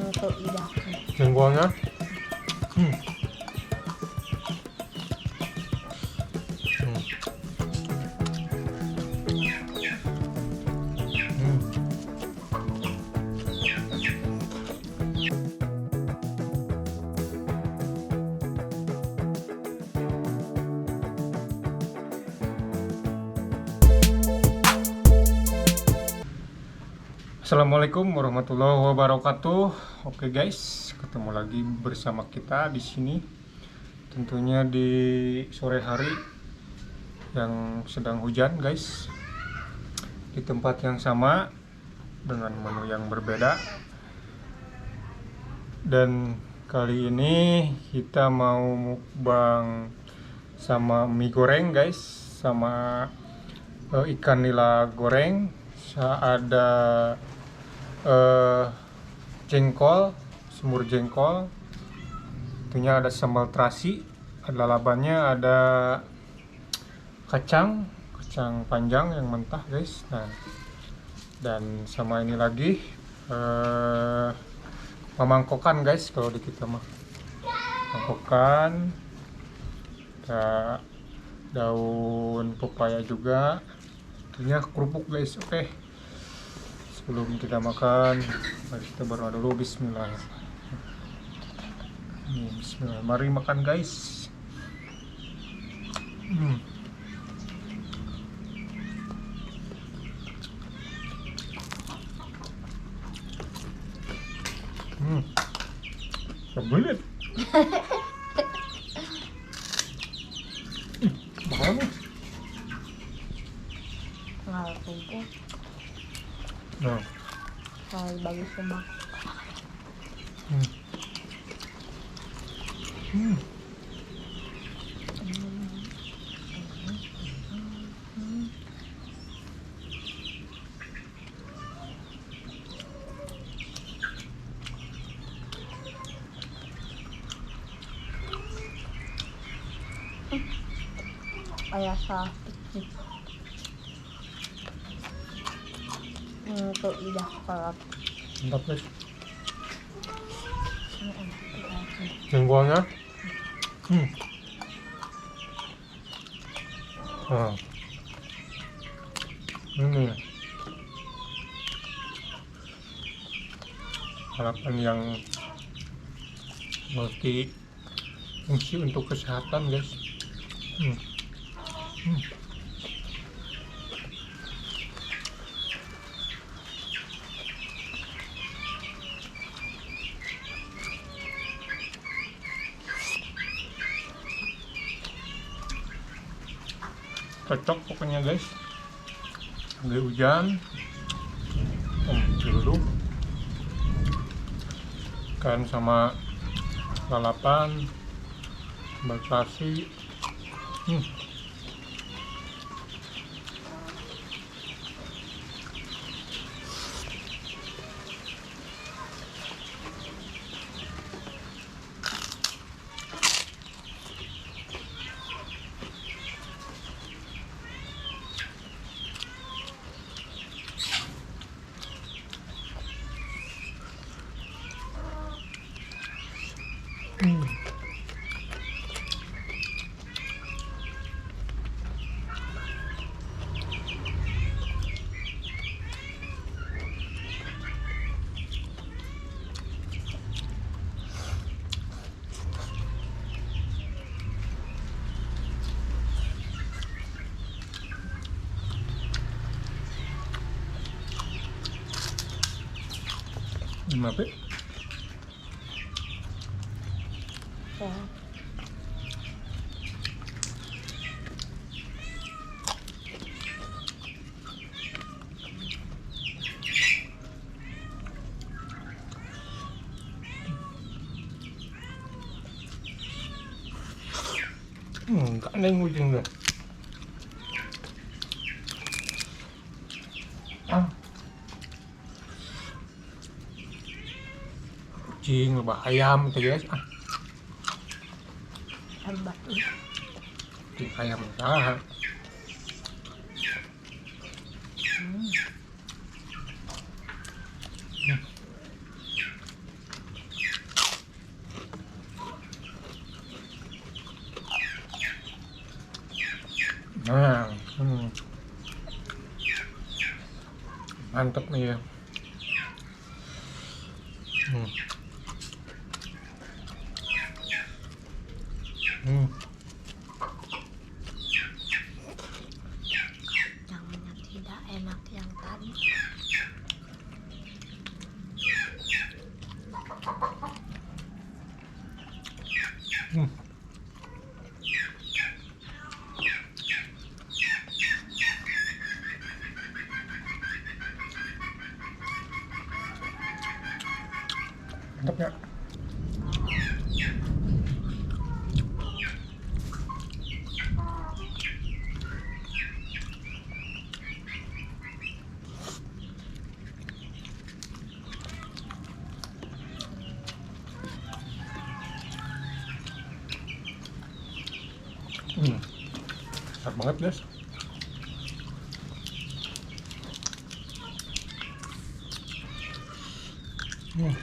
Untuk lidah. Jengkolnya. Hmm. Hmm. Hmm. Assalamualaikum warahmatullahi wabarakatuh. Oke guys, ketemu lagi bersama kita di sini. Tentunya di sore hari yang sedang hujan guys. Di tempat yang sama dengan menu yang berbeda. Dan kali ini kita mau mukbang sama mie goreng guys, sama ikan nila goreng. Ada jengkol, semur jengkol, tentunya ada sambal terasi, ada lalapannya, ada kacang panjang yang mentah guys. Nah, dan sama ini lagi pemangkokan guys, kalau di kita mah mangkokan, ada daun pepaya juga, tentunya kerupuk guys. Oke, sebelum kita makan, mari kita berdoa dulu. Bismillah. Bismillah. Mari makan guys. Kebelet. Bahaya. Ngal tumpuk. Nah. Ngal bagus semua. Kayak sakit. Untuk lidah kolot. Mantap guys. Jengkolnya. Nah. Ini harapan yang multi fungsi untuk kesehatan guys. Cocok pokoknya guys, lagi hujan, dulu kan sama lalapan, sambal terasi. Maaf ya. Enggak neng ujung dah. Kucing lebah ayam itu guys. Hebat. Kucing ayam salah. Nah, mantap nih ya. Hmm. Hmm. Yang tidak enak yang tadi. Hmm. Mantap ya. Enak banget guys. Hmm.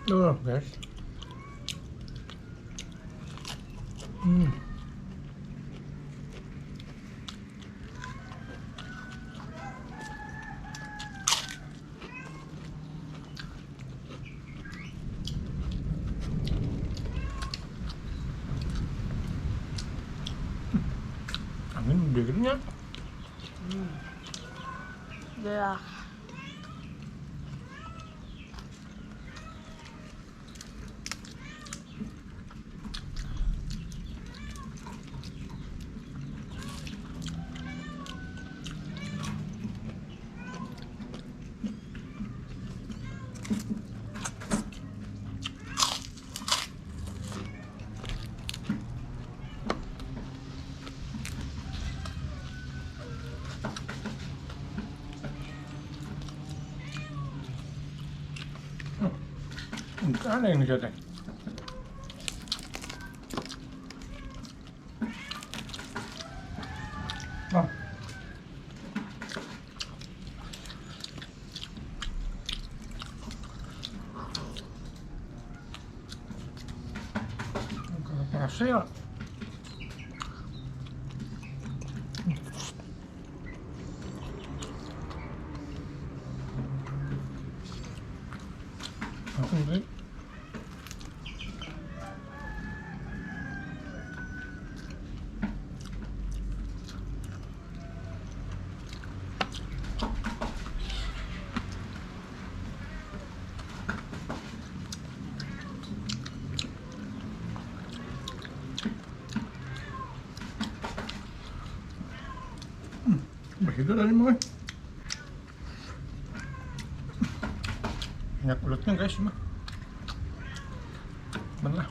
Guys. Hmm. Angin dinginnya. Ya. Aneh ini katanya. Oh. Hasil. Ini begitu tadi mah. Banyak kulitnya guys mah. Benar.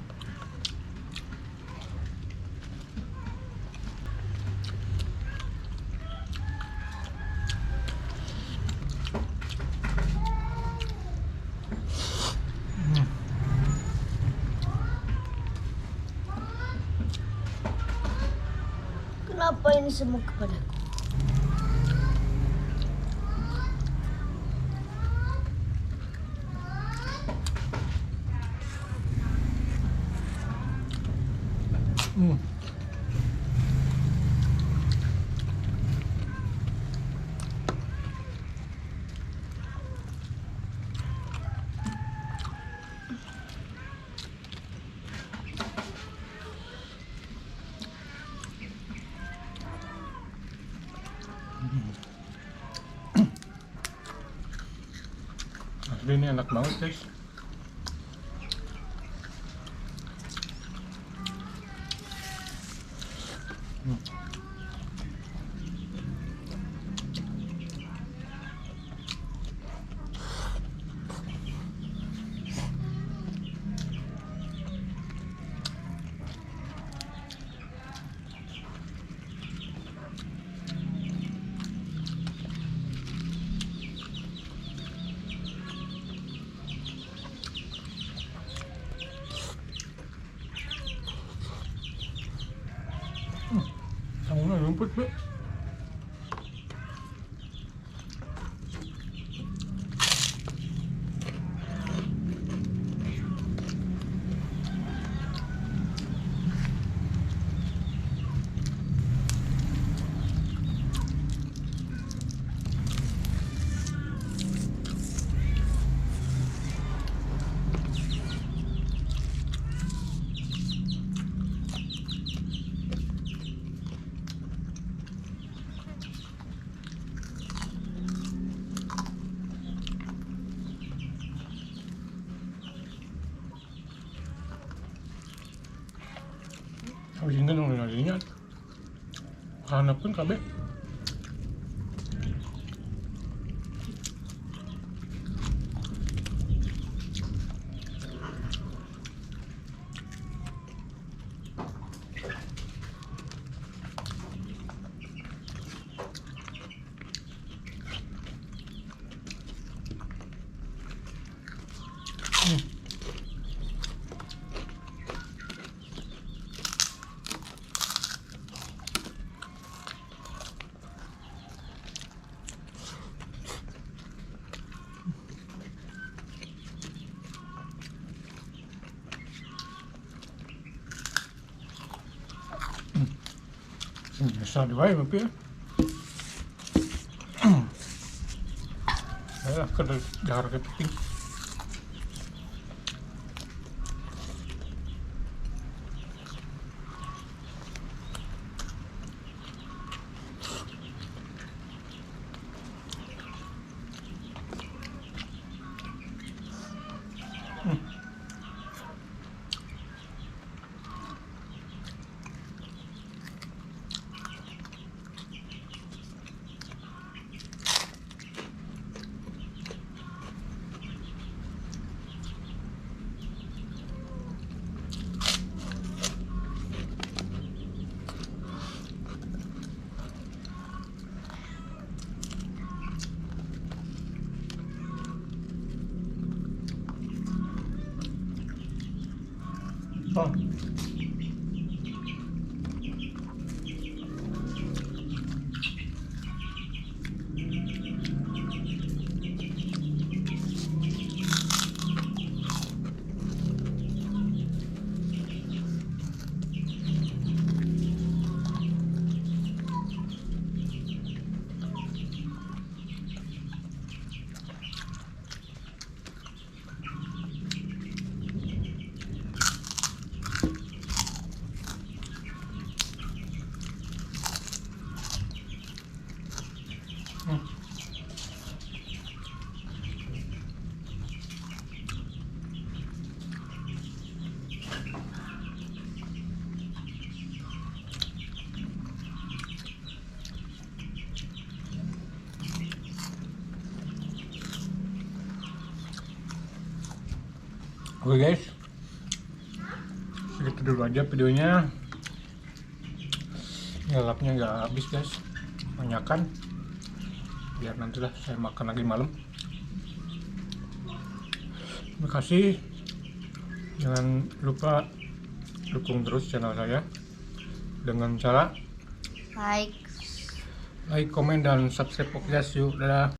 Kenapa ini semua kepadaku? Asli ini enak banget guys. Sangunnya rumput, Bro. Habis ini dong nasinya. Karena pun kabeh. Biasa doang tapi ya. Ya, kada dahar kepiting. Oh. Oke guys, segitu dulu aja videonya. Ngelapnya nggak habis guys, banyakan. Biar nantilah saya makan lagi malam. Terima kasih. Jangan lupa dukung terus channel saya dengan cara Like. komen, dan subscribe. Oke guys, yuk, dadah.